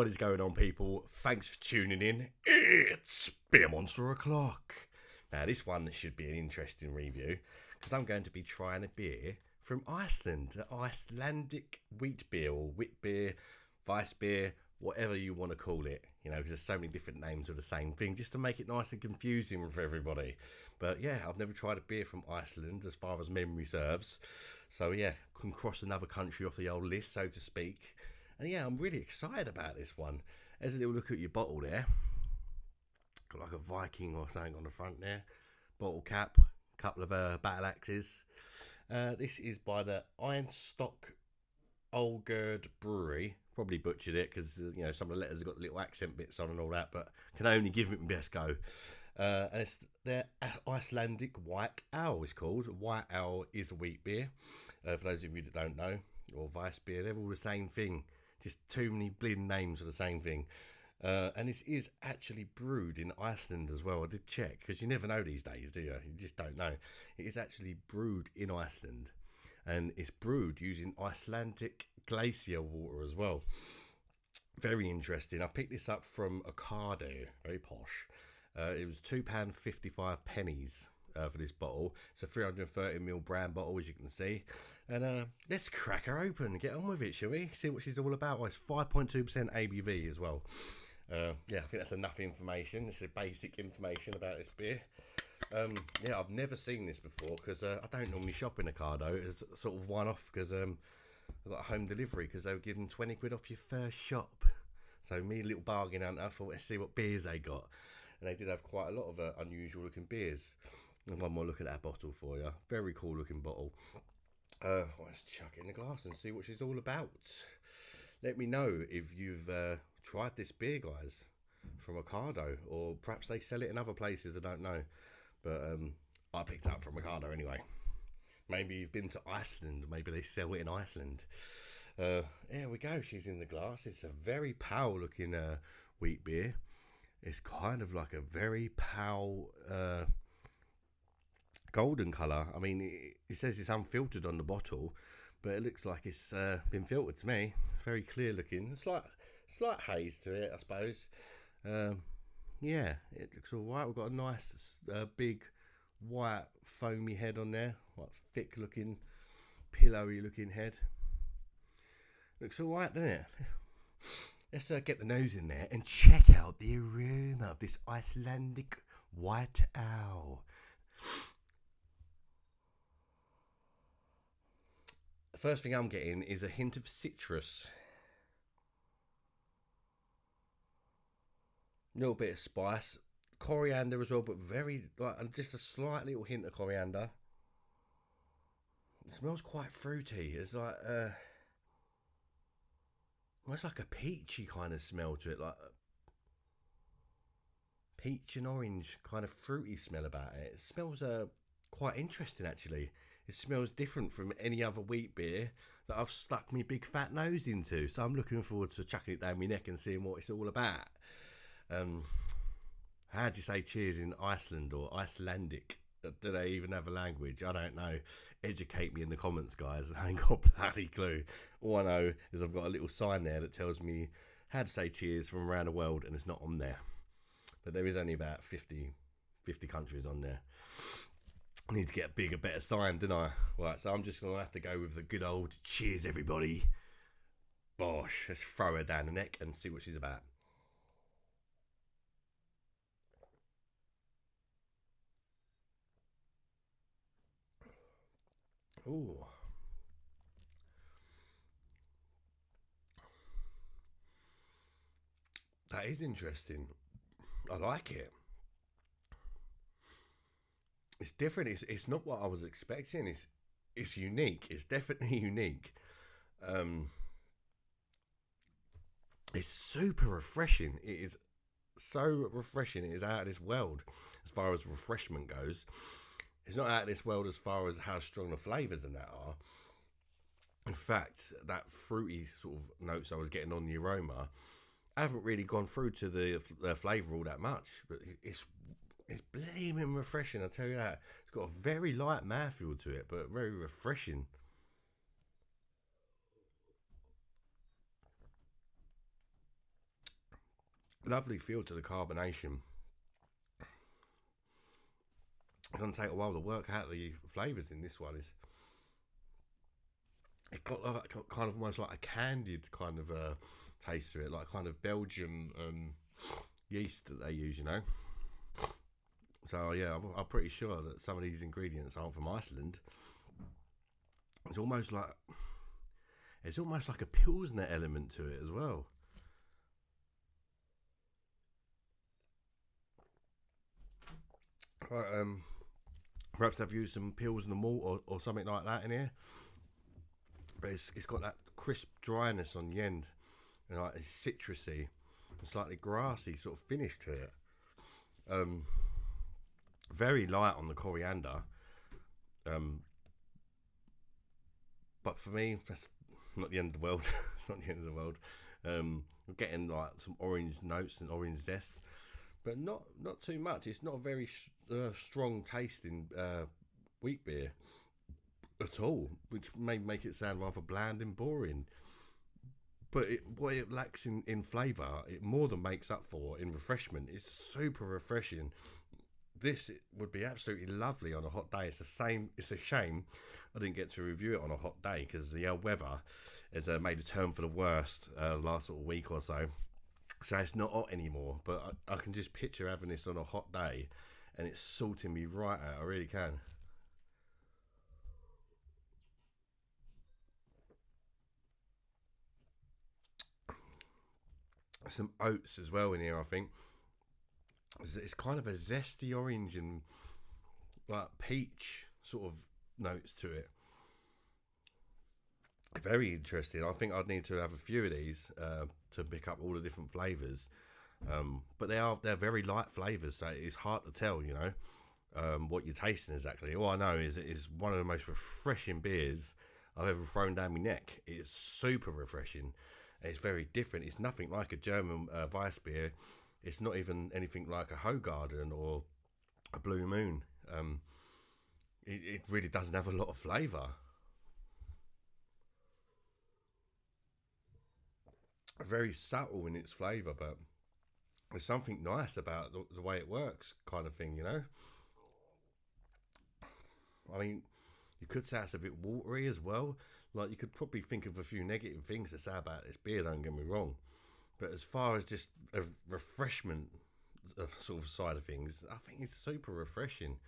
What is going on, people? Thanks for tuning in. It's Beer Monster O'Clock. Now, this one should be an interesting review because I'm going to be trying a beer from Iceland, the Icelandic wheat beer or wheat beer, vice beer, whatever you want to call it. You know, because there's so many different names of the same thing, just to make it nice and confusing for everybody. But yeah, I've never tried a beer from Iceland as far as memory serves. So yeah, can cross another country off the old list, so to speak. And yeah, I'm really excited about this one. There's a little look at your bottle there. Got like a Viking or something on the front there. Bottle cap, couple of battle axes. This is by the Einstok olgerd brewery. Probably butchered it because you know some of the letters have got little accent bits on and all that, but can only give it my best go. And it's their Icelandic white ale. It's called white ale is a wheat beer. For those of you that don't know, or vice beer, they're all the same thing. Just too many bleeding names for the same thing. And this is actually brewed in Iceland as well. I did check because you never know these days, do you? You just don't know. It is actually brewed in Iceland, and it's brewed using Icelandic glacier water as well. Very interesting. I picked this up from Ocardo, very posh. It was £2.55 pennies for this bottle. It's a 330ml brand bottle, as you can see. And let's crack her open and get on with it, shall we? See what she's all about. Well, it's 5.2% ABV as well. Yeah, I think that's enough information. It's a basic information about this beer. Yeah, I've never seen this before because I don't normally shop in Ocardo. It's sort of one-off because I got a home delivery because they were giving 20 quid off your first shop. So me, a little bargain hunter, I thought, let's see what beers they got. And they did have quite a lot of unusual looking beers. And one more look at that bottle for you. Very cool looking bottle. Let's chuck it in the glass and see what she's all about. Let me know if you've tried this beer, guys, from Ocardo, or perhaps they sell it in other places, I don't know. But I picked it up from Ocardo anyway. Maybe you've been to Iceland, maybe they sell it in Iceland. There we go, she's in the glass. It's a very pale looking wheat beer. It's kind of like a very pale golden colour. I mean, it says it's unfiltered on the bottle, but it looks like it's been filtered to me. Very clear looking. Slight haze to it, I suppose. Yeah, it looks all right. We've got a nice big white foamy head on there, like thick looking, pillowy looking head. Looks all right, doesn't it? Let's get the nose in there and check out the aroma of this Icelandic white ale. The first thing I'm getting is a hint of citrus. A little bit of spice. Coriander as well, but very, like, just a slight little hint of coriander. It smells quite fruity. It's like, almost like a peachy kind of smell to it, like peach and orange kind of fruity smell about it. It smells quite interesting actually. It smells different from any other wheat beer that I've stuck my big fat nose into. So I'm looking forward to chucking it down my neck and seeing what it's all about. How do you say cheers in Iceland or Icelandic? Do they even have a language? I don't know. Educate me in the comments, guys. I ain't got a bloody clue. All I know is I've got a little sign there that tells me how to say cheers from around the world, and it's not on there. But there is only about 50 countries on there. I need to get a bigger, better sign, don't I? Right, so I'm just going to have to go with the good old cheers, everybody. Bosh, let's throw her down the neck and see what she's about. Ooh. That is interesting. I like it. It's different. It's not what I was expecting. It's unique. It's definitely unique. It's super refreshing. It is so refreshing. It is out of this world as far as refreshment goes. It's not out of this world as far as how strong the flavours and that are. In fact, that fruity sort of notes I was getting on the aroma, I haven't really gone through to the flavour all that much, but it's blooming refreshing, I tell you that. It's got a very light mouthfeel to it, but very refreshing. Lovely feel to the carbonation. It's going to take a while to work out the flavours in this one. It got like, kind of almost like a candied kind of taste to it, like kind of Belgian yeast that they use, you know. So yeah, I'm pretty sure that some of these ingredients aren't from Iceland. It's almost like a Pilsner element to it as well. Perhaps they've used some Pilsner malt or something like that in here. But it's got that crisp dryness on the end, and like it's citrusy, and slightly grassy sort of finish to it. Very light on the coriander, but for me that's not the end of the world. It's not the end of the world. We're getting like some orange notes and orange zest, but not too much. It's not a very strong tasting wheat beer at all, which may make it sound rather bland and boring. But what it lacks in flavour, it more than makes up for in refreshment. It's super refreshing. This would be absolutely lovely on a hot day. It's a shame I didn't get to review it on a hot day because the weather has made a turn for the worst last sort of week or so. So it's not hot anymore. But I can just picture having this on a hot day, and it's sorting me right out. I really can. Some oats as well in here, I think. It's kind of a zesty orange and like peach sort of notes to it. Very interesting. I think I'd need to have a few of these to pick up all the different flavours. But they're very light flavours, so it's hard to tell, you know, what you're tasting exactly. All I know is it is one of the most refreshing beers I've ever thrown down my neck. It's super refreshing. It's very different. It's nothing like a German Weiss beer. It's not even anything like a Hogarden or a Blue Moon. It really doesn't have a lot of flavour. Very subtle in its flavour, but there's something nice about the way it works, kind of thing, you know. I mean, you could say it's a bit watery as well. Like you could probably think of a few negative things to say about this beer. Don't get me wrong, but as far as just a refreshment sort of side of things, I think it's super refreshing,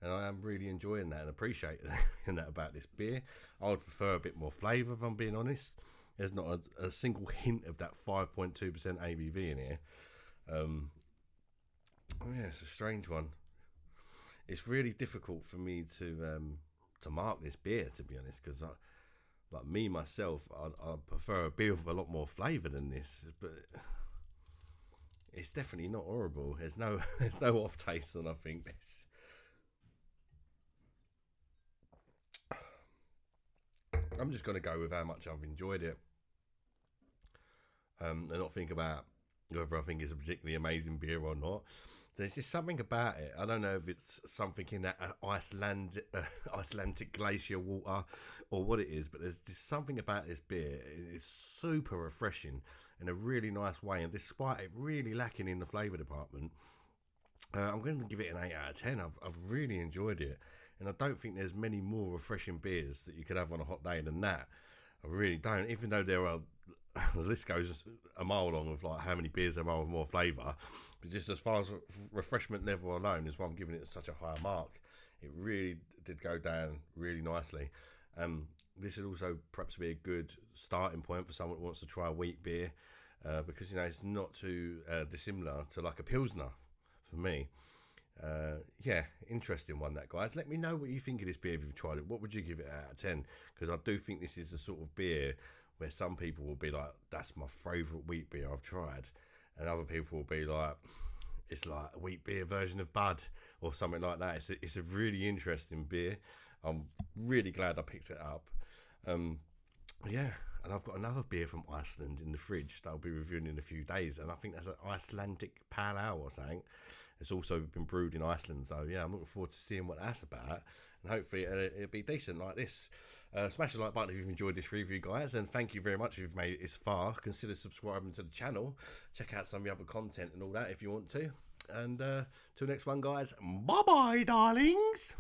and I am really enjoying that and appreciating that about this beer. I would prefer a bit more flavour, if I'm being honest. There's not a single hint of that 5.2% ABV in here. Yeah, it's a strange one. It's really difficult for me to mark this beer, to be honest, because like me myself, I prefer a beer with a lot more flavour than this, but it's definitely not horrible. There's no off taste on. I think this. I'm just going to go with how much I've enjoyed it, and not think about whether I think it's a particularly amazing beer or not. There's just something about it. I don't know if it's something in that Icelandic glacier water or what it is, but there's just something about this beer. It's super refreshing in a really nice way, and despite it really lacking in the flavour department, I'm going to give it an 8 out of 10. I've really enjoyed it, and I don't think there's many more refreshing beers that you could have on a hot day than that. I really don't, even though there are the list goes a mile long of like how many beers there are with more flavour. But just as far as refreshment level alone is why I'm giving it such a high mark. It really did go down really nicely. This would also perhaps be a good starting point for someone who wants to try a wheat beer, because you know it's not too dissimilar to like a Pilsner for me. Yeah, interesting one that, guys. Let me know what you think of this beer if you've tried it. What would you give it out of 10? Because I do think this is the sort of beer where some people will be like, that's my favourite wheat beer I've tried, and other people will be like, it's like a wheat beer version of Bud or something like that. It's a really interesting beer. I'm really glad I picked it up. Yeah, and I've got another beer from Iceland in the fridge that I'll be reviewing in a few days, and I think that's an Icelandic pale ale or something. It's also been brewed in Iceland, so yeah, I'm looking forward to seeing what that's about, and hopefully it'll be decent like this. Smash the like button if you've enjoyed this review, guys, and thank you very much if you've made it this far. Consider subscribing to the channel. Check out some of the other content and all that if you want to. And till next one, guys. Bye bye, darlings.